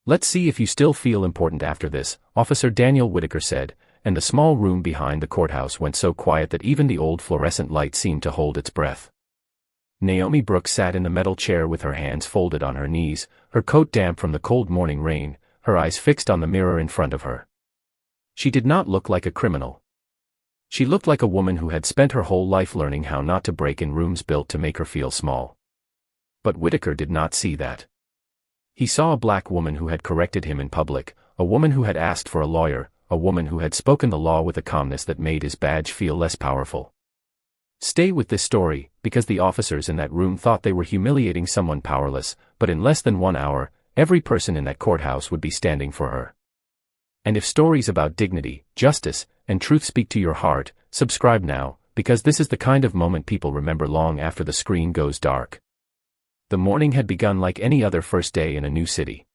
Let's see if you still feel important after this, Officer Daniel Whitaker said, and the small room behind the courthouse went so quiet that even the old fluorescent light seemed to hold its breath. Naomi Brooks sat in the metal chair with her hands folded on her knees, her coat damp from the cold morning rain, her eyes fixed on the mirror in front of her. She did not look like a criminal. She looked like a woman who had spent her whole life learning how not to break in rooms built to make her feel small. But Whitaker did not see that. He saw a black woman who had corrected him in public, a woman who had asked for a lawyer, a woman who had spoken the law with a calmness that made his badge feel less powerful. Stay with this story, because the officers in that room thought they were humiliating someone powerless, but in less than 1 hour, every person in that courthouse would be standing for her. And if stories about dignity, justice, and truth speak to your heart, subscribe now, because this is the kind of moment people remember long after the screen goes dark. The morning had begun like any other first day in a new city.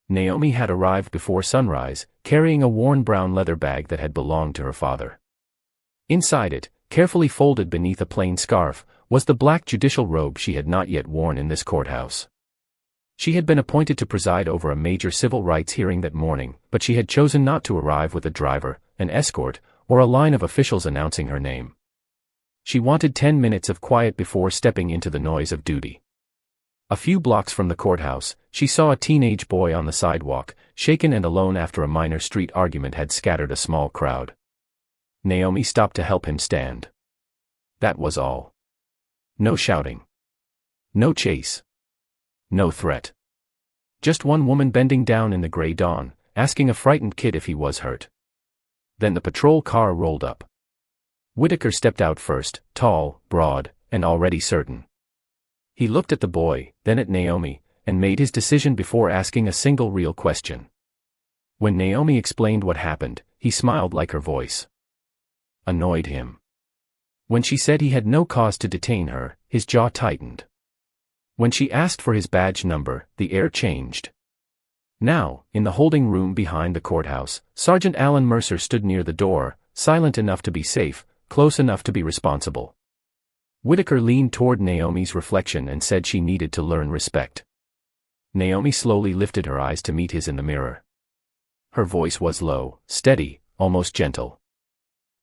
Naomi had arrived before sunrise, carrying a worn brown leather bag that had belonged to her father. Inside it, carefully folded beneath a plain scarf, was the black judicial robe she had not yet worn in this courthouse. She had been appointed to preside over a major civil rights hearing that morning, but she had chosen not to arrive with a driver, an escort, or a line of officials announcing her name. She wanted 10 minutes of quiet before stepping into the noise of duty. A few blocks from the courthouse, she saw a teenage boy on the sidewalk, shaken and alone after a minor street argument had scattered a small crowd. Naomi stopped to help him stand. That was all. No shouting. No chase. No threat. Just one woman bending down in the gray dawn, asking a frightened kid if he was hurt. Then the patrol car rolled up. Whitaker stepped out first, tall, broad, and already certain. He looked at the boy, then at Naomi, and made his decision before asking a single real question. When Naomi explained what happened, he smiled like her voice annoyed him. When she said he had no cause to detain her, his jaw tightened. When she asked for his badge number, the air changed. Now, in the holding room behind the courthouse, Sergeant Alan Mercer stood near the door, silent enough to be safe, close enough to be responsible. Whitaker leaned toward Naomi's reflection and said she needed to learn respect. Naomi slowly lifted her eyes to meet his in the mirror. Her voice was low, steady, almost gentle.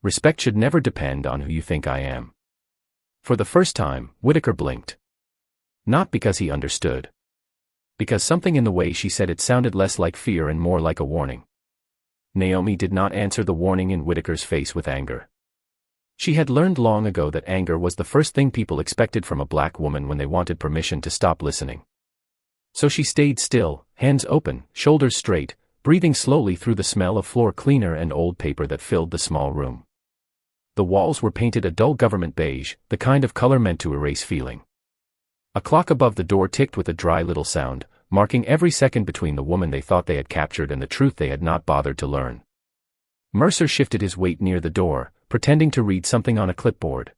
Respect should never depend on who you think I am. For the first time, Whitaker blinked. Not because he understood. Because something in the way she said it sounded less like fear and more like a warning. Naomi did not answer the warning in Whitaker's face with anger. She had learned long ago that anger was the first thing people expected from a black woman when they wanted permission to stop listening. So she stayed still, hands open, shoulders straight, breathing slowly through the smell of floor cleaner and old paper that filled the small room. The walls were painted a dull government beige, the kind of color meant to erase feeling. A clock above the door ticked with a dry little sound, marking every second between the woman they thought they had captured and the truth they had not bothered to learn. Mercer shifted his weight near the door, pretending to read something on a clipboard.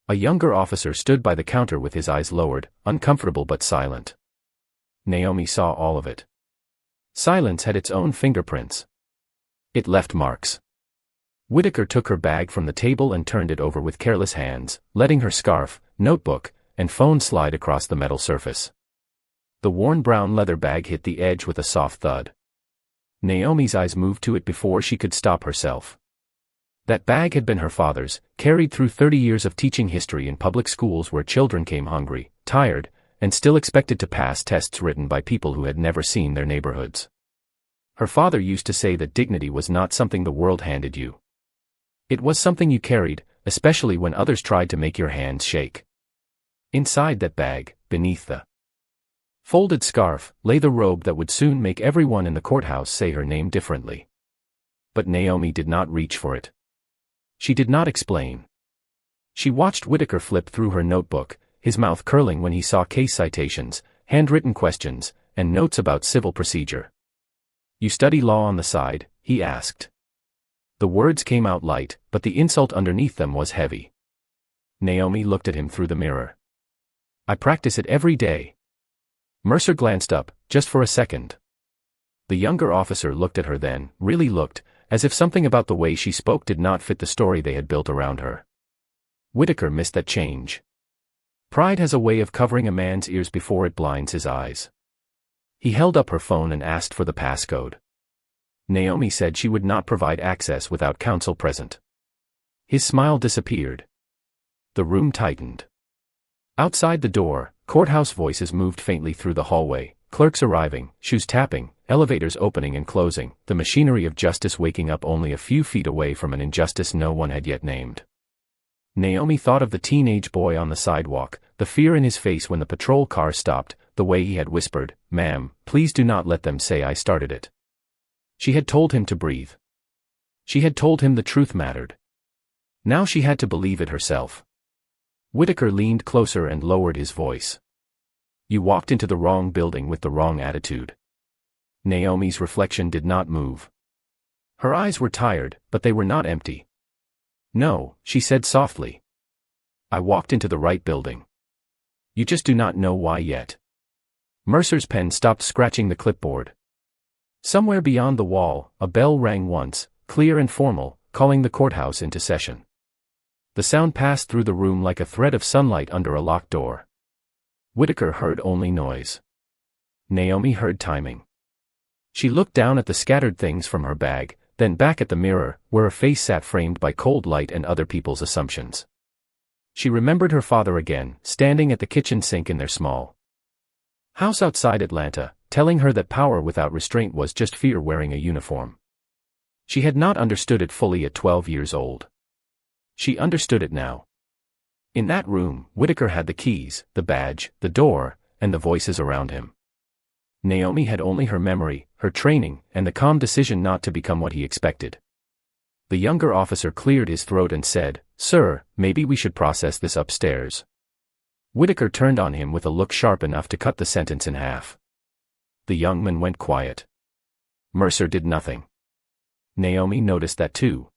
A younger officer stood by the counter with his eyes lowered, uncomfortable but silent. Naomi saw all of it. Silence had its own fingerprints. It left marks. Whitaker took her bag from the table and turned it over with careless hands, letting her scarf, notebook, and phone slide across the metal surface. The worn brown leather bag hit the edge with a soft thud. Naomi's eyes moved to it before she could stop herself. That bag had been her father's, carried through 30 years of teaching history in public schools where children came hungry, tired, and still expected to pass tests written by people who had never seen their neighborhoods. Her father used to say that dignity was not something the world handed you. It was something you carried, especially when others tried to make your hands shake. Inside that bag, beneath the folded scarf, lay the robe that would soon make everyone in the courthouse say her name differently. But Naomi did not reach for it. She did not explain. She watched Whitaker flip through her notebook, his mouth curling when he saw case citations, handwritten questions, and notes about civil procedure. "You study law on the side?" he asked. The words came out light, but the insult underneath them was heavy. Naomi looked at him through the mirror. "I practice it every day." Mercer glanced up, just for a second. The younger officer looked at her then, really looked, as if something about the way she spoke did not fit the story they had built around her. Whitaker missed that change. Pride has a way of covering a man's ears before it blinds his eyes. He held up her phone and asked for the passcode. Naomi said she would not provide access without counsel present. His smile disappeared. The room tightened. Outside the door, courthouse voices moved faintly through the hallway, clerks arriving, shoes tapping, elevators opening and closing, the machinery of justice waking up only a few feet away from an injustice no one had yet named. Naomi thought of the teenage boy on the sidewalk, the fear in his face when the patrol car stopped, the way he had whispered, "Ma'am, please do not let them say I started it." She had told him to breathe. She had told him the truth mattered. Now she had to believe it herself. Whitaker leaned closer and lowered his voice. "You walked into the wrong building with the wrong attitude." Naomi's reflection did not move. Her eyes were tired, but they were not empty. "No," she said softly. "I walked into the right building. You just do not know why yet." Mercer's pen stopped scratching the clipboard. Somewhere beyond the wall, a bell rang once, clear and formal, calling the courthouse into session. The sound passed through the room like a thread of sunlight under a locked door. Whitaker heard only noise. Naomi heard timing. She looked down at the scattered things from her bag, then back at the mirror, where a face sat framed by cold light and other people's assumptions. She remembered her father again, standing at the kitchen sink in their small house outside Atlanta, telling her that power without restraint was just fear wearing a uniform. She had not understood it fully at 12 years old. She understood it now. In that room, Whitaker had the keys, the badge, the door, and the voices around him. Naomi had only her memory, her training, and the calm decision not to become what he expected. The younger officer cleared his throat and said, "Sir, maybe we should process this upstairs." Whitaker turned on him with a look sharp enough to cut the sentence in half. The young man went quiet. Mercer did nothing. Naomi noticed that too.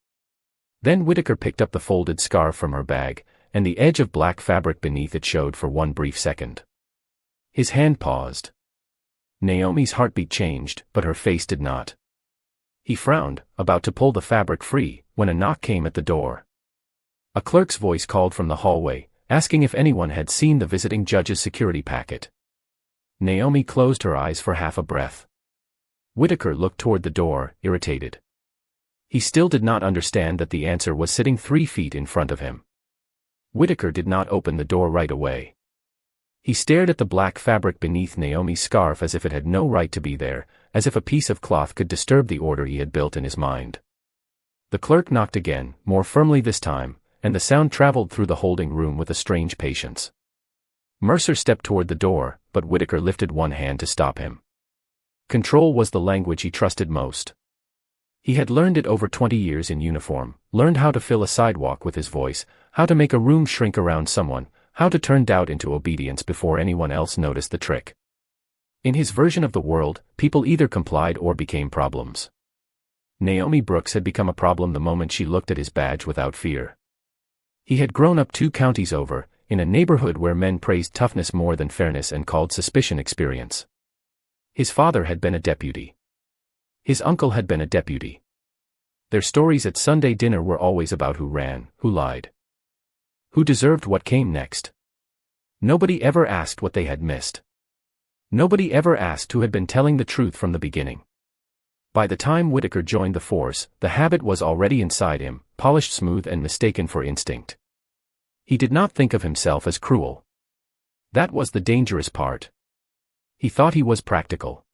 Then Whitaker picked up the folded scarf from her bag, and the edge of black fabric beneath it showed for one brief second. His hand paused. Naomi's heartbeat changed, but her face did not. He frowned, about to pull the fabric free, when a knock came at the door. A clerk's voice called from the hallway, asking if anyone had seen the visiting judge's security packet. Naomi closed her eyes for half a breath. Whitaker looked toward the door, irritated. He still did not understand that the answer was sitting 3 feet in front of him. Whitaker did not open the door right away. He stared at the black fabric beneath Naomi's scarf as if it had no right to be there, as if a piece of cloth could disturb the order he had built in his mind. The clerk knocked again, more firmly this time, and the sound traveled through the holding room with a strange patience. Mercer stepped toward the door, but Whitaker lifted one hand to stop him. Control was the language he trusted most. He had learned it over 20 years in uniform, learned how to fill a sidewalk with his voice, how to make a room shrink around someone, how to turn doubt into obedience before anyone else noticed the trick. In his version of the world, people either complied or became problems. Naomi Brooks had become a problem the moment she looked at his badge without fear. He had grown up 2 counties over, in a neighborhood where men praised toughness more than fairness and called suspicion experience. His father had been a deputy. His uncle had been a deputy. Their stories at Sunday dinner were always about who ran, who lied, who deserved what came next. Nobody ever asked what they had missed. Nobody ever asked who had been telling the truth from the beginning. By the time Whitaker joined the force, the habit was already inside him, polished smooth and mistaken for instinct. He did not think of himself as cruel. That was the dangerous part. He thought he was practical.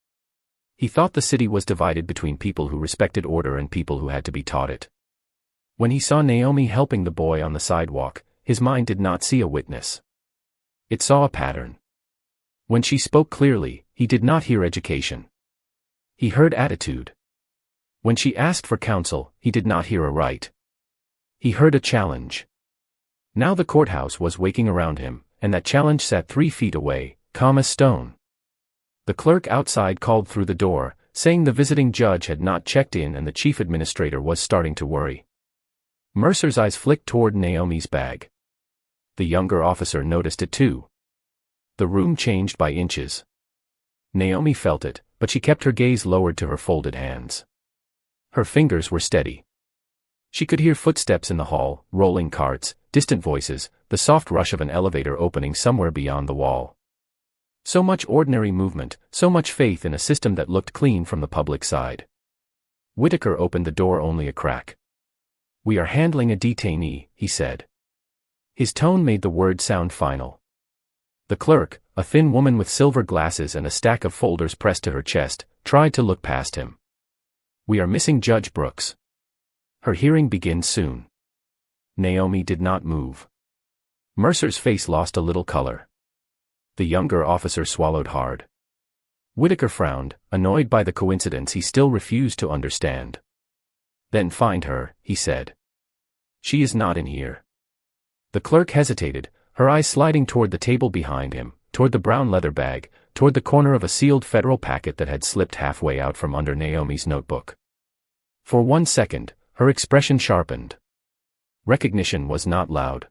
He thought the city was divided between people who respected order and people who had to be taught it. When he saw Naomi helping the boy on the sidewalk, his mind did not see a witness. It saw a pattern. When she spoke clearly, he did not hear education. He heard attitude. When she asked for counsel, he did not hear a right. He heard a challenge. Now the courthouse was waking around him, and that challenge sat 3 feet away, calm as stone. The clerk outside called through the door, saying the visiting judge had not checked in and the chief administrator was starting to worry. Mercer's eyes flicked toward Naomi's bag. The younger officer noticed it too. The room changed by inches. Naomi felt it, but she kept her gaze lowered to her folded hands. Her fingers were steady. She could hear footsteps in the hall, rolling carts, distant voices, the soft rush of an elevator opening somewhere beyond the wall. So much ordinary movement, so much faith in a system that looked clean from the public side. Whitaker opened the door only a crack. "We are handling a detainee," he said. His tone made the word sound final. The clerk, a thin woman with silver glasses and a stack of folders pressed to her chest, tried to look past him. "We are missing Judge Brooks. Her hearing begins soon." Naomi did not move. Mercer's face lost a little color. The younger officer swallowed hard. Whitaker frowned, annoyed by the coincidence he still refused to understand. "Then find her," he said. "She is not in here." The clerk hesitated, her eyes sliding toward the table behind him, toward the brown leather bag, toward the corner of a sealed federal packet that had slipped halfway out from under Naomi's notebook. For 1 second, her expression sharpened. Recognition was not loud.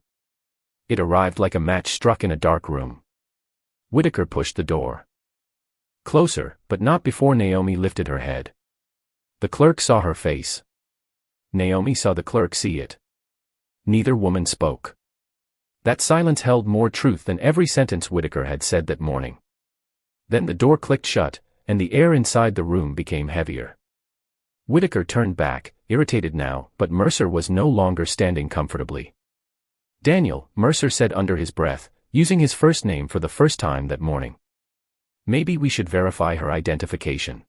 It arrived like a match struck in a dark room. Whitaker pushed the door closer, but not before Naomi lifted her head. The clerk saw her face. Naomi saw the clerk see it. Neither woman spoke. That silence held more truth than every sentence Whitaker had said that morning. Then the door clicked shut, and the air inside the room became heavier. Whitaker turned back, irritated now, but Mercer was no longer standing comfortably. "Daniel," Mercer said under his breath, using his first name for the first time that morning. "Maybe we should verify her identification."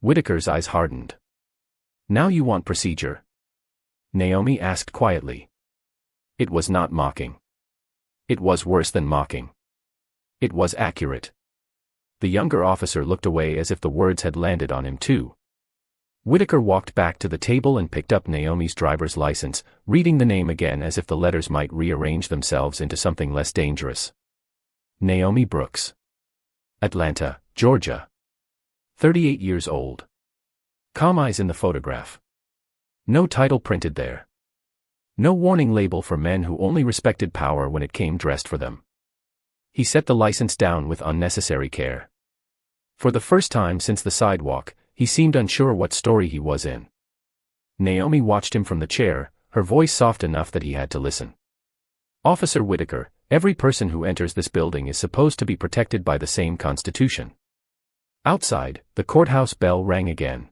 Whitaker's eyes hardened. "Now you want procedure?" Naomi asked quietly. It was not mocking. It was worse than mocking. It was accurate. The younger officer looked away as if the words had landed on him too. Whitaker walked back to the table and picked up Naomi's driver's license, reading the name again as if the letters might rearrange themselves into something less dangerous. Naomi Brooks. Atlanta, Georgia. 38 years old. Calm eyes in the photograph. No title printed there. No warning label for men who only respected power when it came dressed for them. He set the license down with unnecessary care. For the first time since the sidewalk, he seemed unsure what story he was in. Naomi watched him from the chair, her voice soft enough that he had to listen. "Officer Whitaker, every person who enters this building is supposed to be protected by the same Constitution." Outside, the courthouse bell rang again.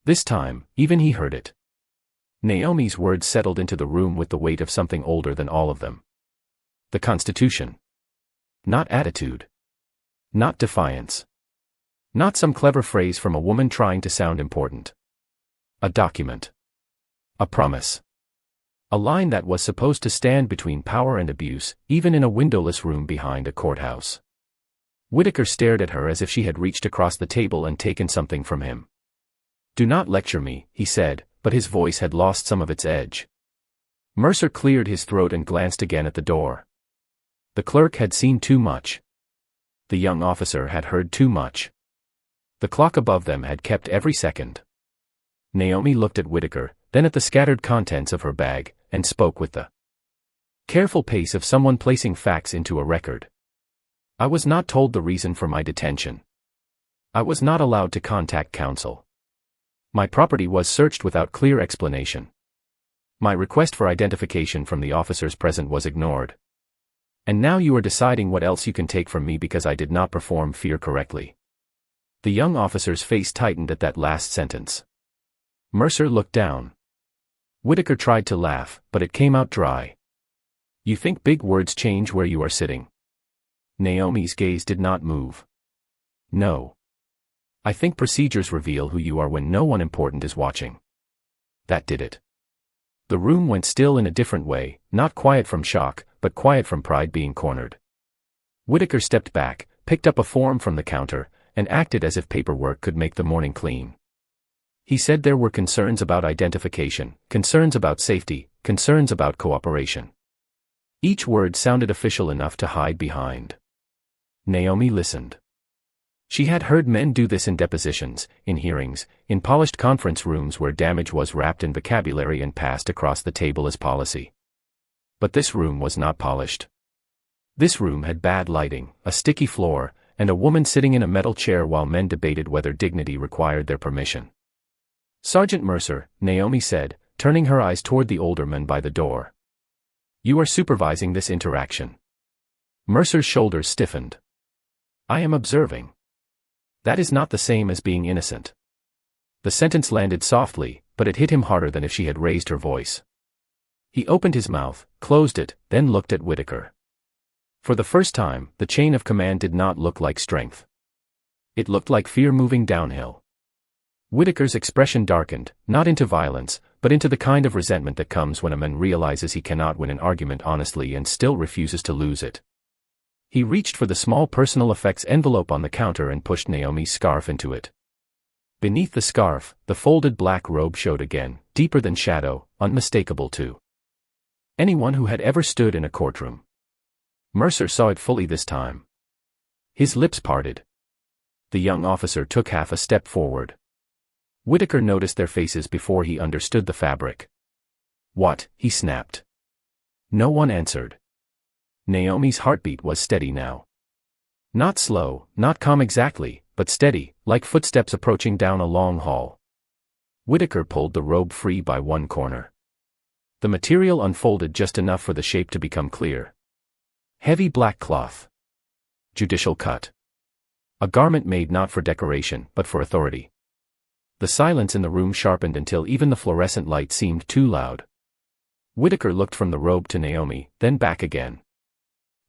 This time, even he heard it. Naomi's words settled into the room with the weight of something older than all of them. The Constitution. Not attitude. Not defiance. Not some clever phrase from a woman trying to sound important. A document. A promise. A line that was supposed to stand between power and abuse, even in a windowless room behind a courthouse. Whitaker stared at her as if she had reached across the table and taken something from him. "Do not lecture me," he said, but his voice had lost some of its edge. Mercer cleared his throat and glanced again at the door. The clerk had seen too much. The young officer had heard too much. The clock above them had kept every second. Naomi looked at Whitaker, then at the scattered contents of her bag, and spoke with the careful pace of someone placing facts into a record. "I was not told the reason for my detention. I was not allowed to contact counsel. My property was searched without clear explanation. My request for identification from the officers present was ignored. And now you are deciding what else you can take from me because I did not perform fear correctly." The young officer's face tightened at that last sentence. Mercer looked down. Whitaker tried to laugh, but it came out dry. "You think big words change where you are sitting?" Naomi's gaze did not move. "No. I think procedures reveal who you are when no one important is watching." That did it. The room went still in a different way, not quiet from shock, but quiet from pride being cornered. Whitaker stepped back, picked up a form from the counter, and acted as if paperwork could make the morning clean. He said there were concerns about identification, concerns about safety, concerns about cooperation. Each word sounded official enough to hide behind. Naomi listened. She had heard men do this in depositions, in hearings, in polished conference rooms where damage was wrapped in vocabulary and passed across the table as policy. But this room was not polished. This room had bad lighting, a sticky floor, and a woman sitting in a metal chair while men debated whether dignity required their permission. "Sergeant Mercer," Naomi said, turning her eyes toward the older man by the door. "You are supervising this interaction." Mercer's shoulders stiffened. I am observing. That is not the same as being innocent. The sentence landed softly, but it hit him harder than if she had raised her voice. He opened his mouth, closed it, then looked at Whitaker. For the first time, the chain of command did not look like strength. It looked like fear moving downhill. Whitaker's expression darkened, not into violence, but into the kind of resentment that comes when a man realizes he cannot win an argument honestly and still refuses to lose it. He reached for the small personal effects envelope on the counter and pushed Naomi's scarf into it. Beneath the scarf, the folded black robe showed again, deeper than shadow, unmistakable to anyone who had ever stood in a courtroom. Mercer saw it fully this time. His lips parted. The young officer took half a step forward. Whitaker noticed their faces before he understood the fabric. What? He snapped. No one answered. Naomi's heartbeat was steady now. Not slow, not calm exactly, but steady, like footsteps approaching down a long hall. Whitaker pulled the robe free by one corner. The material unfolded just enough for the shape to become clear. Heavy black cloth. Judicial cut. A garment made not for decoration, but for authority. The silence in the room sharpened until even the fluorescent light seemed too loud. Whitaker looked from the robe to Naomi, then back again.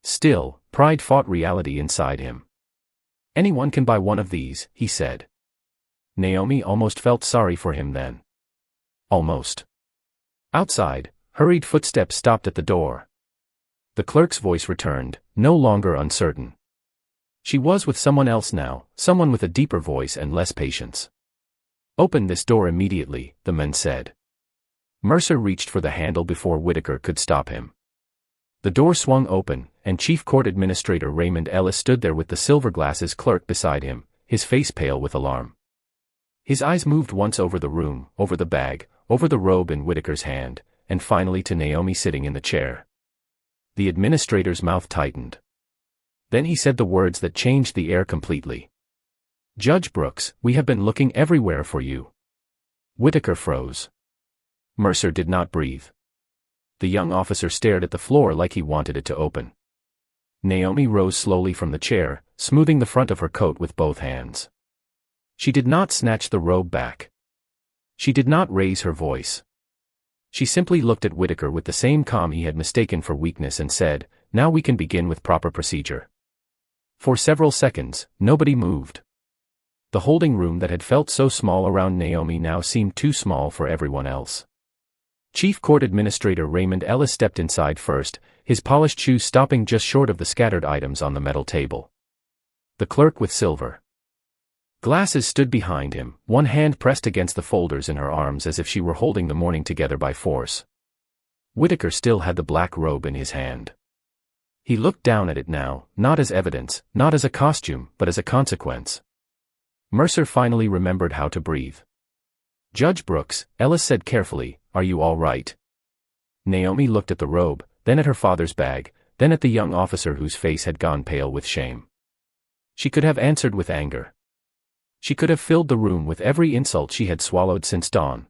Still, pride fought reality inside him. Anyone can buy one of these, he said. Naomi almost felt sorry for him then. Almost. Outside, hurried footsteps stopped at the door. The clerk's voice returned, no longer uncertain. She was with someone else now, someone with a deeper voice and less patience. Open this door immediately, the man said. Mercer reached for the handle before Whitaker could stop him. The door swung open, and Chief Court Administrator Raymond Ellis stood there with the silver glasses clerk beside him, his face pale with alarm. His eyes moved once over the room, over the bag, over the robe in Whitaker's hand, and finally to Naomi sitting in the chair. The administrator's mouth tightened. Then he said the words that changed the air completely. Judge Brooks, we have been looking everywhere for you. Whitaker froze. Mercer did not breathe. The young officer stared at the floor like he wanted it to open. Naomi rose slowly from the chair, smoothing the front of her coat with both hands. She did not snatch the robe back. She did not raise her voice. She simply looked at Whitaker with the same calm he had mistaken for weakness and said, "Now we can begin with proper procedure." For several seconds, nobody moved. The holding room that had felt so small around Naomi now seemed too small for everyone else. Chief Court Administrator Raymond Ellis stepped inside first, his polished shoes stopping just short of the scattered items on the metal table. The clerk with silver glasses stood behind him, one hand pressed against the folders in her arms as if she were holding the morning together by force. Whitaker still had the black robe in his hand. He looked down at it now, not as evidence, not as a costume, but as a consequence. Mercer finally remembered how to breathe. Judge Brooks, Ellis said carefully, are you all right? Naomi looked at the robe, then at her father's bag, then at the young officer whose face had gone pale with shame. She could have answered with anger. She could have filled the room with every insult she had swallowed since dawn.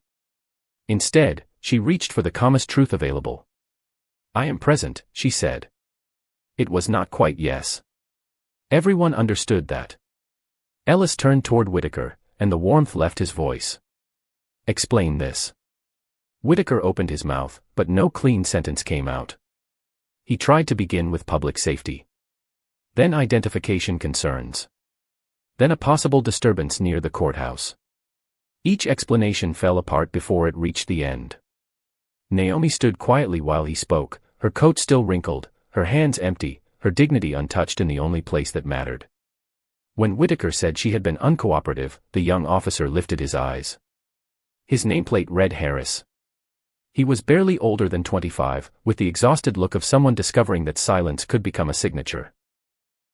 Instead, she reached for the calmest truth available. I am present, she said. It was not quite yes. Everyone understood that. Ellis turned toward Whitaker, and the warmth left his voice. Explain this. Whitaker opened his mouth, but no clean sentence came out. He tried to begin with public safety. Then identification concerns. Then a possible disturbance near the courthouse. Each explanation fell apart before it reached the end. Naomi stood quietly while he spoke, her coat still wrinkled, her hands empty, her dignity untouched in the only place that mattered. When Whitaker said she had been uncooperative, the young officer lifted his eyes. His nameplate read Harris. He was barely older than 25, with the exhausted look of someone discovering that silence could become a signature.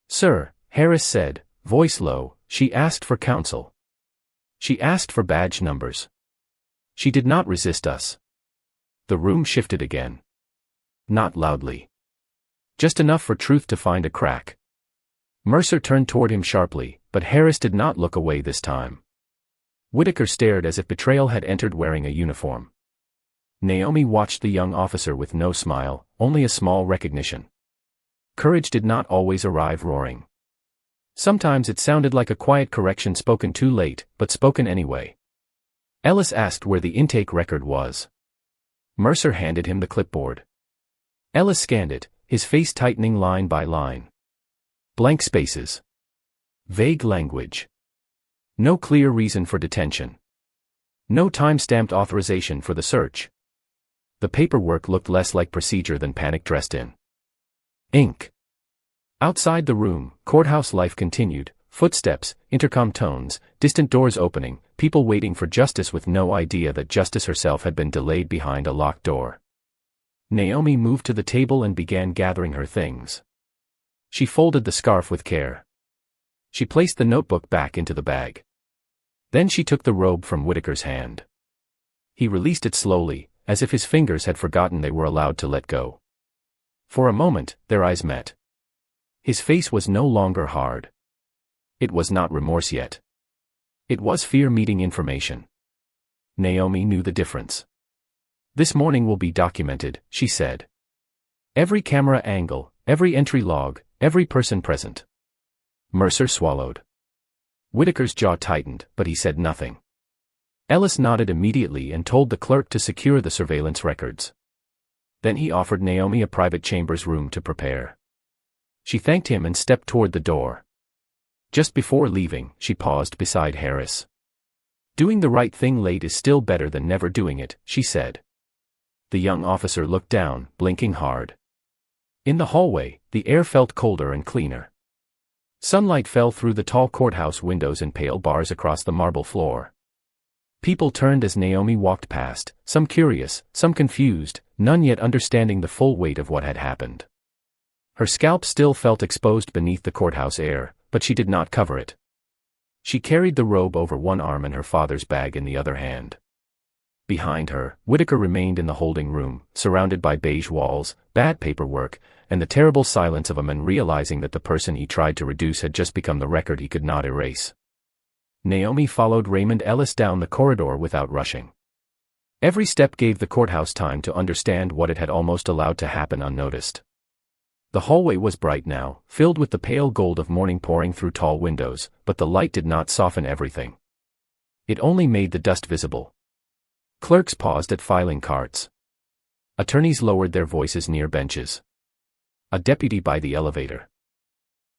Sir, Harris said, voice low, she asked for counsel. She asked for badge numbers. She did not resist us. The room shifted again. Not loudly. Just enough for truth to find a crack. Mercer turned toward him sharply, but Harris did not look away this time. Whitaker stared as if betrayal had entered wearing a uniform. Naomi watched the young officer with no smile, only a small recognition. Courage did not always arrive roaring. Sometimes it sounded like a quiet correction spoken too late, but spoken anyway. Ellis asked where the intake record was. Mercer handed him the clipboard. Ellis scanned it, his face tightening line by line. Blank spaces. Vague language. No clear reason for detention. No time-stamped authorization for the search. The paperwork looked less like procedure than panic dressed in ink. Outside the room, courthouse life continued, footsteps, intercom tones, distant doors opening, people waiting for justice with no idea that justice herself had been delayed behind a locked door. Naomi moved to the table and began gathering her things. She folded the scarf with care. She placed the notebook back into the bag. Then she took the robe from Whitaker's hand. He released it slowly, as if his fingers had forgotten they were allowed to let go. For a moment, their eyes met. His face was no longer hard. It was not remorse yet. It was fear meeting information. Naomi knew the difference. "This morning will be documented," she said. "Every camera angle, every entry log, every person present." Mercer swallowed. Whitaker's jaw tightened, but he said nothing. Ellis nodded immediately and told the clerk to secure the surveillance records. Then he offered Naomi a private chambers room to prepare. She thanked him and stepped toward the door. Just before leaving, she paused beside Harris. "Doing the right thing late is still better than never doing it," she said. The young officer looked down, blinking hard. In the hallway, the air felt colder and cleaner. Sunlight fell through the tall courthouse windows in pale bars across the marble floor. People turned as Naomi walked past, some curious, some confused, none yet understanding the full weight of what had happened. Her scalp still felt exposed beneath the courthouse air, but she did not cover it. She carried the robe over one arm and her father's bag in the other hand. Behind her, Whitaker remained in the holding room, surrounded by beige walls, bad paperwork, and the terrible silence of a man realizing that the person he tried to reduce had just become the record he could not erase. Naomi followed Raymond Ellis down the corridor without rushing. Every step gave the courthouse time to understand what it had almost allowed to happen unnoticed. The hallway was bright now, filled with the pale gold of morning pouring through tall windows, but the light did not soften everything. It only made the dust visible. Clerks paused at filing carts. Attorneys lowered their voices near benches. A deputy by the elevator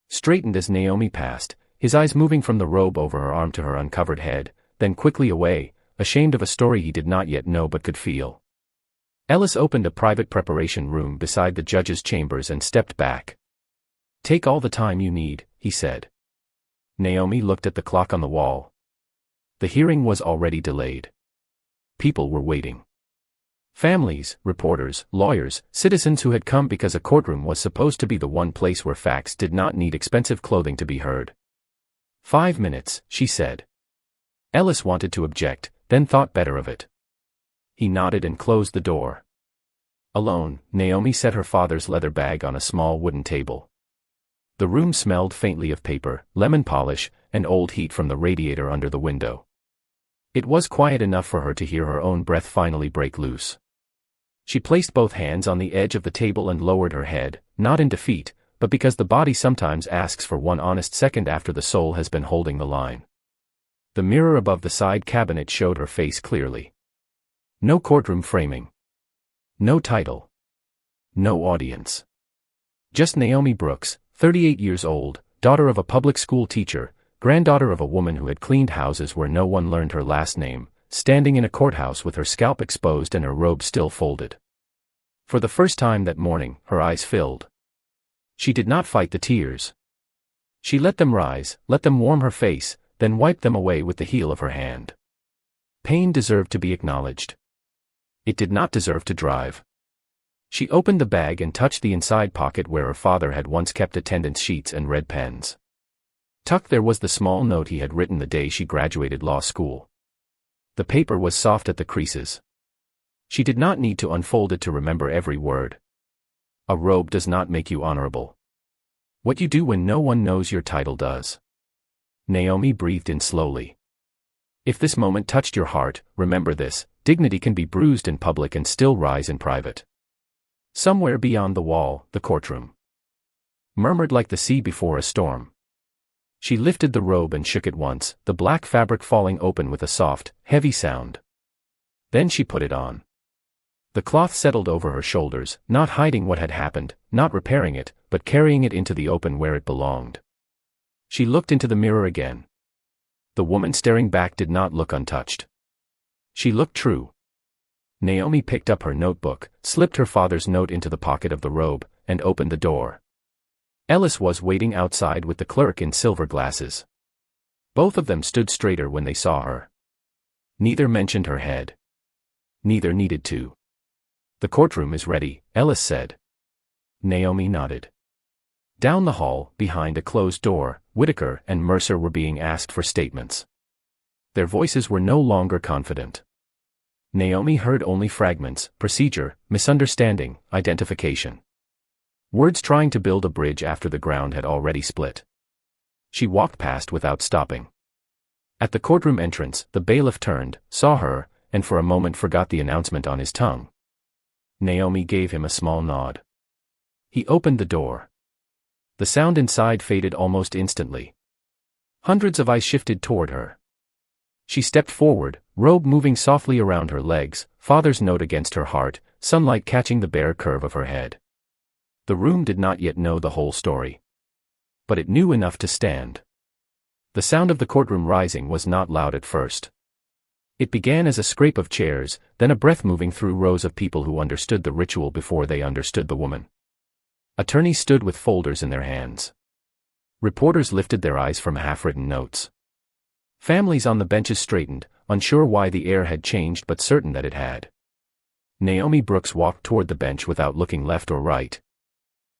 straightened as Naomi passed, his eyes moving from the robe over her arm to her uncovered head, then quickly away, ashamed of a story he did not yet know but could feel. Ellis opened a private preparation room beside the judge's chambers and stepped back. "Take all the time you need," he said. Naomi looked at the clock on the wall. The hearing was already delayed. People were waiting. Families, reporters, lawyers, citizens who had come because a courtroom was supposed to be the one place where facts did not need expensive clothing to be heard. 5 minutes, she said. Ellis wanted to object, then thought better of it. He nodded and closed the door. Alone, Naomi set her father's leather bag on a small wooden table. The room smelled faintly of paper, lemon polish, and old heat from the radiator under the window. It was quiet enough for her to hear her own breath finally break loose. She placed both hands on the edge of the table and lowered her head, not in defeat, but because the body sometimes asks for one honest second after the soul has been holding the line. The mirror above the side cabinet showed her face clearly. No courtroom framing. No title. No audience. Just Naomi Brooks, 38 years old, daughter of a public school teacher, granddaughter of a woman who had cleaned houses where no one learned her last name, standing in a courthouse with her scalp exposed and her robe still folded. For the first time that morning, her eyes filled. She did not fight the tears. She let them rise, let them warm her face, then wiped them away with the heel of her hand. Pain deserved to be acknowledged. It did not deserve to drive. She opened the bag and touched the inside pocket where her father had once kept attendance sheets and red pens. Tucked there was the small note he had written the day she graduated law school. The paper was soft at the creases. She did not need to unfold it to remember every word. A robe does not make you honorable. What you do when no one knows your title does. Naomi breathed in slowly. If this moment touched your heart, remember this: dignity can be bruised in public and still rise in private. Somewhere beyond the wall, the courtroom murmured like the sea before a storm. She lifted the robe and shook it once, the black fabric falling open with a soft, heavy sound. Then she put it on. The cloth settled over her shoulders, not hiding what had happened, not repairing it, but carrying it into the open where it belonged. She looked into the mirror again. The woman staring back did not look untouched. She looked true. Naomi picked up her notebook, slipped her father's note into the pocket of the robe, and opened the door. Ellis was waiting outside with the clerk in silver glasses. Both of them stood straighter when they saw her. Neither mentioned her head. Neither needed to. "The courtroom is ready," Ellis said. Naomi nodded. Down the hall, behind a closed door, Whitaker and Mercer were being asked for statements. Their voices were no longer confident. Naomi heard only fragments: procedure, misunderstanding, identification. Words trying to build a bridge after the ground had already split. She walked past without stopping. At the courtroom entrance, the bailiff turned, saw her, and for a moment forgot the announcement on his tongue. Naomi gave him a small nod. He opened the door. The sound inside faded almost instantly. Hundreds of eyes shifted toward her. She stepped forward, robe moving softly around her legs, father's note against her heart, sunlight catching the bare curve of her head. The room did not yet know the whole story. But it knew enough to stand. The sound of the courtroom rising was not loud at first. It began as a scrape of chairs, then a breath moving through rows of people who understood the ritual before they understood the woman. Attorneys stood with folders in their hands. Reporters lifted their eyes from half-written notes. Families on the benches straightened, unsure why the air had changed but certain that it had. Naomi Brooks walked toward the bench without looking left or right.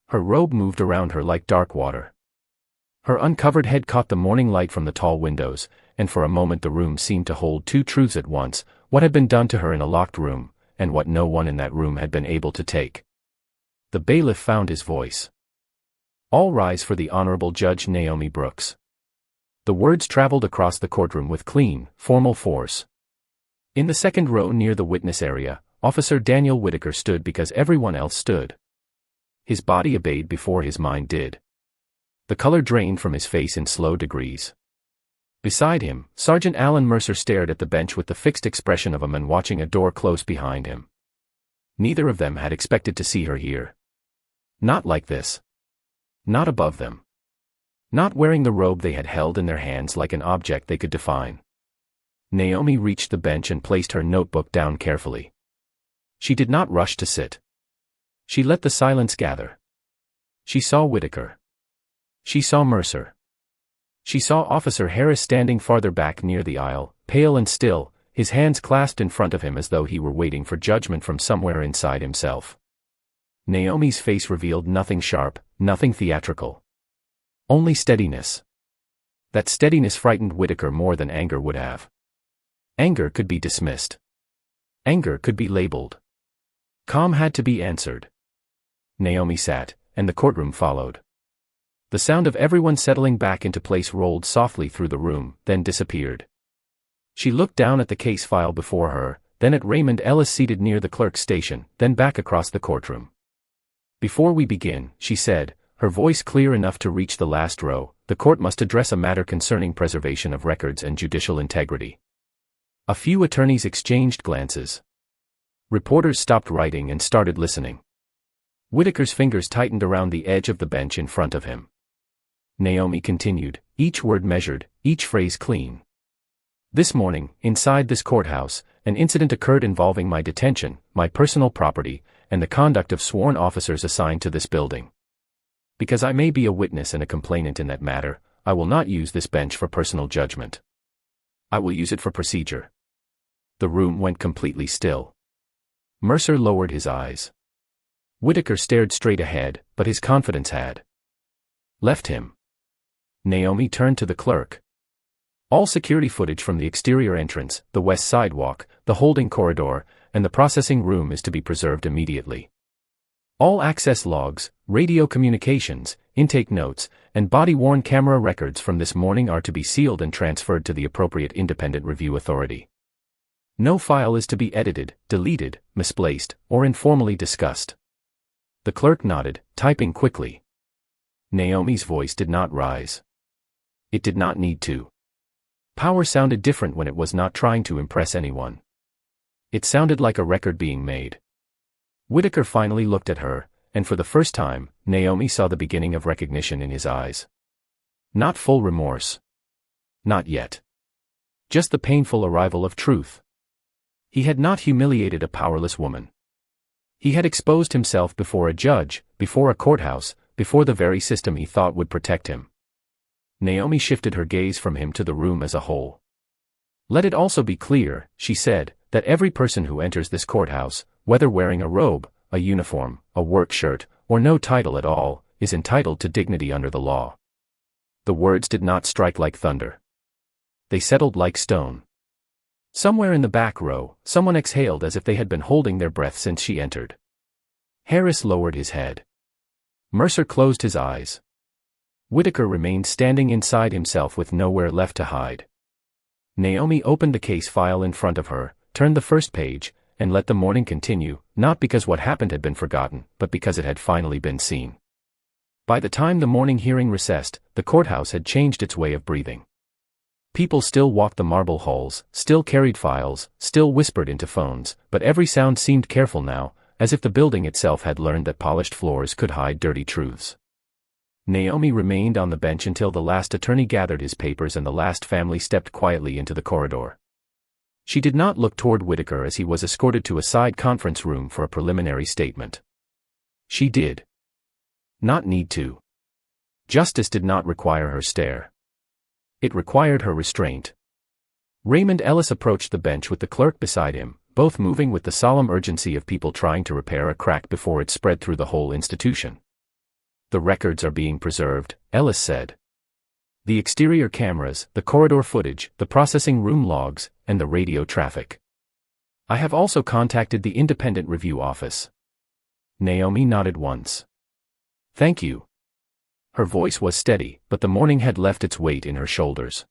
Her robe moved around her like dark water. Her uncovered head caught the morning light from the tall windows, and for a moment the room seemed to hold two truths at once: what had been done to her in a locked room, and what no one in that room had been able to take. The bailiff found his voice. "All rise for the Honorable Judge Naomi Brooks." The words traveled across the courtroom with clean, formal force. In the second row near the witness area, Officer Daniel Whitaker stood because everyone else stood. His body obeyed before his mind did. The color drained from his face in slow degrees. Beside him, Sergeant Alan Mercer stared at the bench with the fixed expression of a man watching a door close behind him. Neither of them had expected to see her here. Not like this. Not above them. Not wearing the robe they had held in their hands like an object they could define. Naomi reached the bench and placed her notebook down carefully. She did not rush to sit. She let the silence gather. She saw Whitaker. She saw Mercer. She saw Officer Harris standing farther back near the aisle, pale and still, his hands clasped in front of him as though he were waiting for judgment from somewhere inside himself. Naomi's face revealed nothing sharp, nothing theatrical. Only steadiness. That steadiness frightened Whitaker more than anger would have. Anger could be dismissed. Anger could be labeled. Calm had to be answered. Naomi sat, and the courtroom followed. The sound of everyone settling back into place rolled softly through the room, then disappeared. She looked down at the case file before her, then at Raymond Ellis seated near the clerk's station, then back across the courtroom. "Before we begin," she said, her voice clear enough to reach the last row, "the court must address a matter concerning preservation of records and judicial integrity." A few attorneys exchanged glances. Reporters stopped writing and started listening. Whitaker's fingers tightened around the edge of the bench in front of him. Naomi continued, each word measured, each phrase clean. "This morning, inside this courthouse, an incident occurred involving my detention, my personal property, and the conduct of sworn officers assigned to this building. Because I may be a witness and a complainant in that matter, I will not use this bench for personal judgment. I will use it for procedure." The room went completely still. Mercer lowered his eyes. Whitaker stared straight ahead, but his confidence had left him. Naomi turned to the clerk. "All security footage from the exterior entrance, the west sidewalk, the holding corridor, and the processing room is to be preserved immediately. All access logs, radio communications, intake notes, and body-worn camera records from this morning are to be sealed and transferred to the appropriate independent review authority. No file is to be edited, deleted, misplaced, or informally discussed." The clerk nodded, typing quickly. Naomi's voice did not rise. It did not need to. Power sounded different when it was not trying to impress anyone. It sounded like a record being made. Whitaker finally looked at her, and for the first time, Naomi saw the beginning of recognition in his eyes. Not full remorse. Not yet. Just the painful arrival of truth. He had not humiliated a powerless woman. He had exposed himself before a judge, before a courthouse, before the very system he thought would protect him. Naomi shifted her gaze from him to the room as a whole. Let it also be clear, she said, that every person who enters this courthouse, whether wearing a robe, a uniform, a work shirt, or no title at all, is entitled to dignity under the law. The words did not strike like thunder. They settled like stone. Somewhere in the back row, someone exhaled as if they had been holding their breath since she entered. Harris lowered his head. Mercer closed his eyes. Whitaker remained standing inside himself with nowhere left to hide. Naomi opened the case file in front of her, turned the first page, and let the morning continue, not because what happened had been forgotten, but because it had finally been seen. By the time the morning hearing recessed, the courthouse had changed its way of breathing. People still walked the marble halls, still carried files, still whispered into phones, but every sound seemed careful now, as if the building itself had learned that polished floors could hide dirty truths. Naomi remained on the bench until the last attorney gathered his papers and the last family stepped quietly into the corridor. She did not look toward Whitaker as he was escorted to a side conference room for a preliminary statement. She did not need to. Justice did not require her stare. It required her restraint. Raymond Ellis approached the bench with the clerk beside him, both moving with the solemn urgency of people trying to repair a crack before it spread through the whole institution. The records are being preserved, Ellis said. The exterior cameras, the corridor footage, the processing room logs, and the radio traffic. I have also contacted the independent review office. Naomi nodded once. Thank you. Her voice was steady, but the morning had left its weight in her shoulders.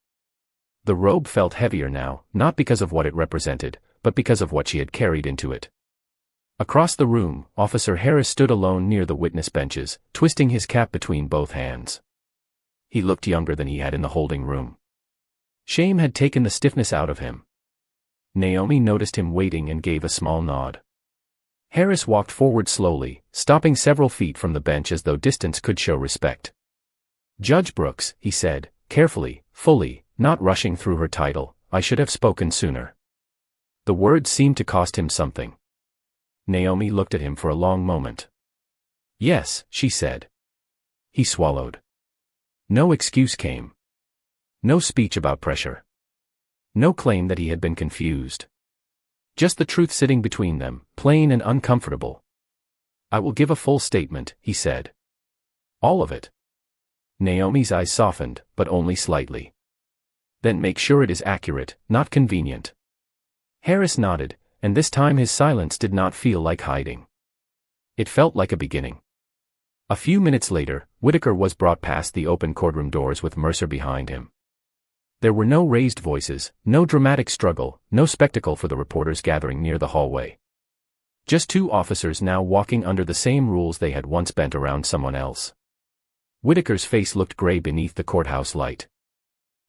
The robe felt heavier now, not because of what it represented, but because of what she had carried into it. Across the room, Officer Harris stood alone near the witness benches, twisting his cap between both hands. He looked younger than he had in the holding room. Shame had taken the stiffness out of him. Naomi noticed him waiting and gave a small nod. Harris walked forward slowly, stopping several feet from the bench as though distance could show respect. Judge Brooks, he said, carefully, fully, not rushing through her title, I should have spoken sooner. The words seemed to cost him something. Naomi looked at him for a long moment. Yes, she said. He swallowed. No excuse came. No speech about pressure. No claim that he had been confused. Just the truth sitting between them, plain and uncomfortable. I will give a full statement, he said. All of it. Naomi's eyes softened, but only slightly. Then make sure it is accurate, not convenient. Harris nodded, and this time his silence did not feel like hiding. It felt like a beginning. A few minutes later, Whitaker was brought past the open courtroom doors with Mercer behind him. There were no raised voices, no dramatic struggle, no spectacle for the reporters gathering near the hallway. Just two officers now walking under the same rules they had once bent around someone else. Whitaker's face looked gray beneath the courthouse light.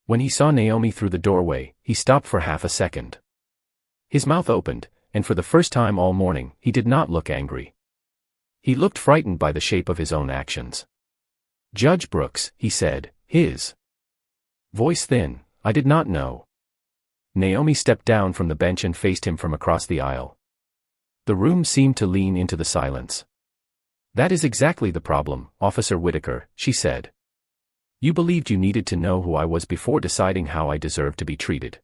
When he saw Naomi through the doorway, he stopped for half a second. His mouth opened, and for the first time all morning, he did not look angry. He looked frightened by the shape of his own actions. Judge Brooks, he said, his voice thin, I did not know. Naomi stepped down from the bench and faced him from across the aisle. The room seemed to lean into the silence. That is exactly the problem, Officer Whitaker, she said. You believed you needed to know who I was before deciding how I deserved to be treated.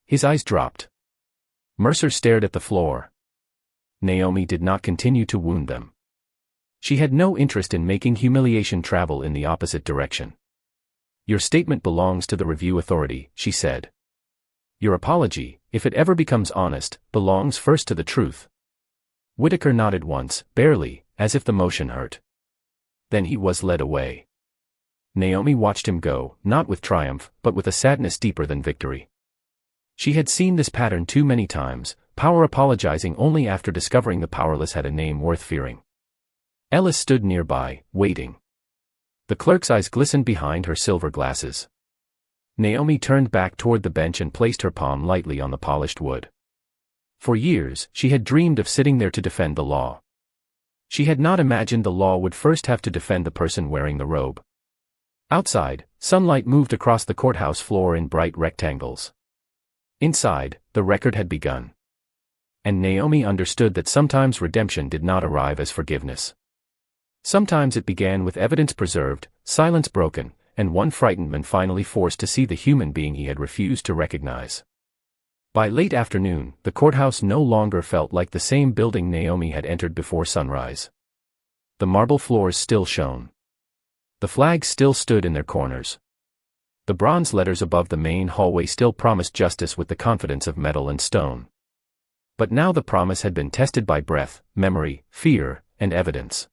His eyes dropped. Mercer stared at the floor. Naomi did not continue to wound them. She had no interest in making humiliation travel in the opposite direction. Your statement belongs to the review authority, she said. Your apology, if it ever becomes honest, belongs first to the truth. Whitaker nodded once, barely, as if the motion hurt. Then he was led away. Naomi watched him go, not with triumph, but with a sadness deeper than victory. She had seen this pattern too many times, power apologizing only after discovering the powerless had a name worth fearing. Ellis stood nearby, waiting. The clerk's eyes glistened behind her silver glasses. Naomi turned back toward the bench and placed her palm lightly on the polished wood. For years, she had dreamed of sitting there to defend the law. She had not imagined the law would first have to defend the person wearing the robe. Outside, sunlight moved across the courthouse floor in bright rectangles. Inside, the record had begun. And Naomi understood that sometimes redemption did not arrive as forgiveness. Sometimes it began with evidence preserved, silence broken, and one frightened man finally forced to see the human being he had refused to recognize. By late afternoon, the courthouse no longer felt like the same building Naomi had entered before sunrise. The marble floors still shone. The flags still stood in their corners. The bronze letters above the main hallway still promised justice with the confidence of metal and stone. But now the promise had been tested by breath, memory, fear, and evidence.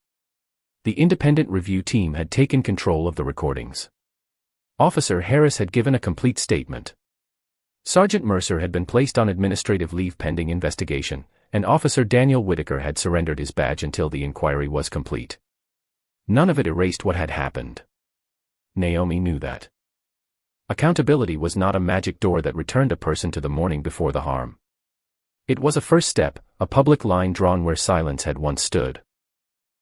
The independent review team had taken control of the recordings. Officer Harris had given a complete statement. Sergeant Mercer had been placed on administrative leave pending investigation, and Officer Daniel Whitaker had surrendered his badge until the inquiry was complete. None of it erased what had happened. Naomi knew that. Accountability was not a magic door that returned a person to the morning before the harm. It was a first step, a public line drawn where silence had once stood.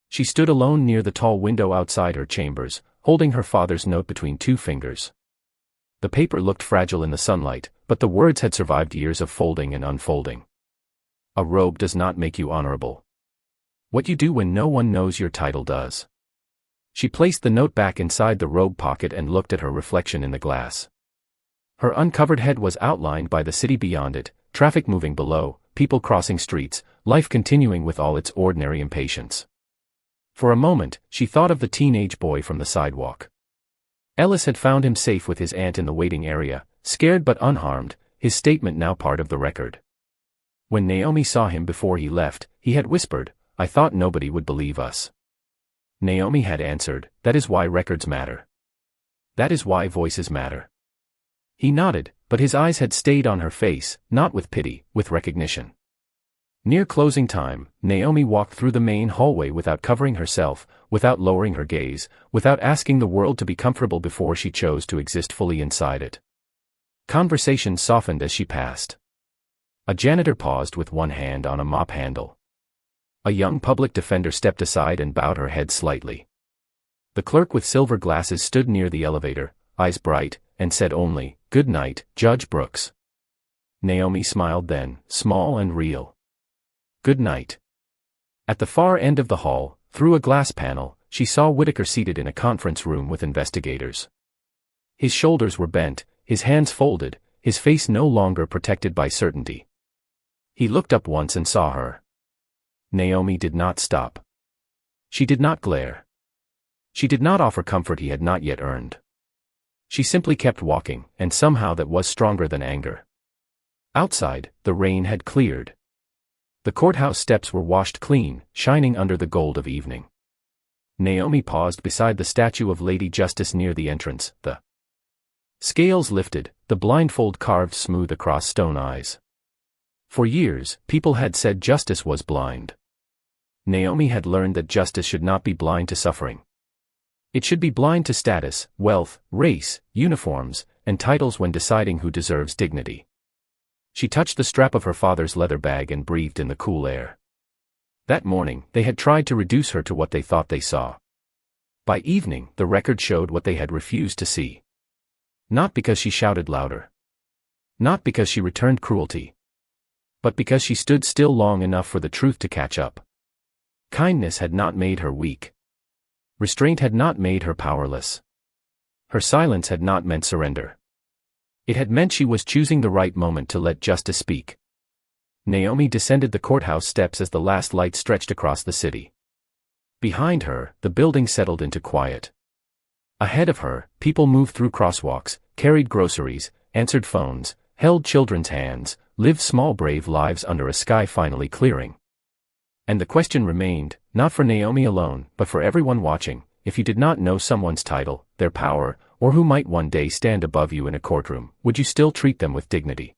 She stood alone near the tall window outside her chambers, holding her father's note between two fingers. The paper looked fragile in the sunlight, but the words had survived years of folding and unfolding. A robe does not make you honorable. What you do when no one knows your title does. She placed the note back inside the robe pocket and looked at her reflection in the glass. Her uncovered head was outlined by the city beyond it, traffic moving below, people crossing streets, life continuing with all its ordinary impatience. For a moment, she thought of the teenage boy from the sidewalk. Ellis had found him safe with his aunt in the waiting area, scared but unharmed, his statement now part of the record. When Naomi saw him before he left, he had whispered, "I thought nobody would believe us." Naomi had answered, "That is why records matter. That is why voices matter." He nodded, but his eyes had stayed on her face, not with pity, with recognition. Near closing time, Naomi walked through the main hallway without covering herself, without lowering her gaze, without asking the world to be comfortable before she chose to exist fully inside it. Conversation softened as she passed. A janitor paused with one hand on a mop handle. A young public defender stepped aside and bowed her head slightly. The clerk with silver glasses stood near the elevator, eyes bright, and said only, "Good night, Judge Brooks." Naomi smiled then, small and real. Good night. At the far end of the hall, through a glass panel, she saw Whitaker seated in a conference room with investigators. His shoulders were bent, his hands folded, his face no longer protected by certainty. He looked up once and saw her. Naomi did not stop. She did not glare. She did not offer comfort he had not yet earned. She simply kept walking, and somehow that was stronger than anger. Outside, the rain had cleared. The courthouse steps were washed clean, shining under the gold of evening. Naomi paused beside the statue of Lady Justice near the entrance, the scales lifted, the blindfold carved smooth across stone eyes. For years, people had said justice was blind. Naomi had learned that justice should not be blind to suffering. It should be blind to status, wealth, race, uniforms, and titles when deciding who deserves dignity. She touched the strap of her father's leather bag and breathed in the cool air. That morning, they had tried to reduce her to what they thought they saw. By evening, the record showed what they had refused to see. Not because she shouted louder. Not because she returned cruelty. But because she stood still long enough for the truth to catch up. Kindness had not made her weak. Restraint had not made her powerless. Her silence had not meant surrender. It had meant she was choosing the right moment to let justice speak. Naomi descended the courthouse steps as the last light stretched across the city. Behind her, the building settled into quiet. Ahead of her, people moved through crosswalks, carried groceries, answered phones, held children's hands, lived small brave lives under a sky finally clearing. And the question remained, not for Naomi alone, but for everyone watching, if you did not know someone's title, their power, or who might one day stand above you in a courtroom, would you still treat them with dignity?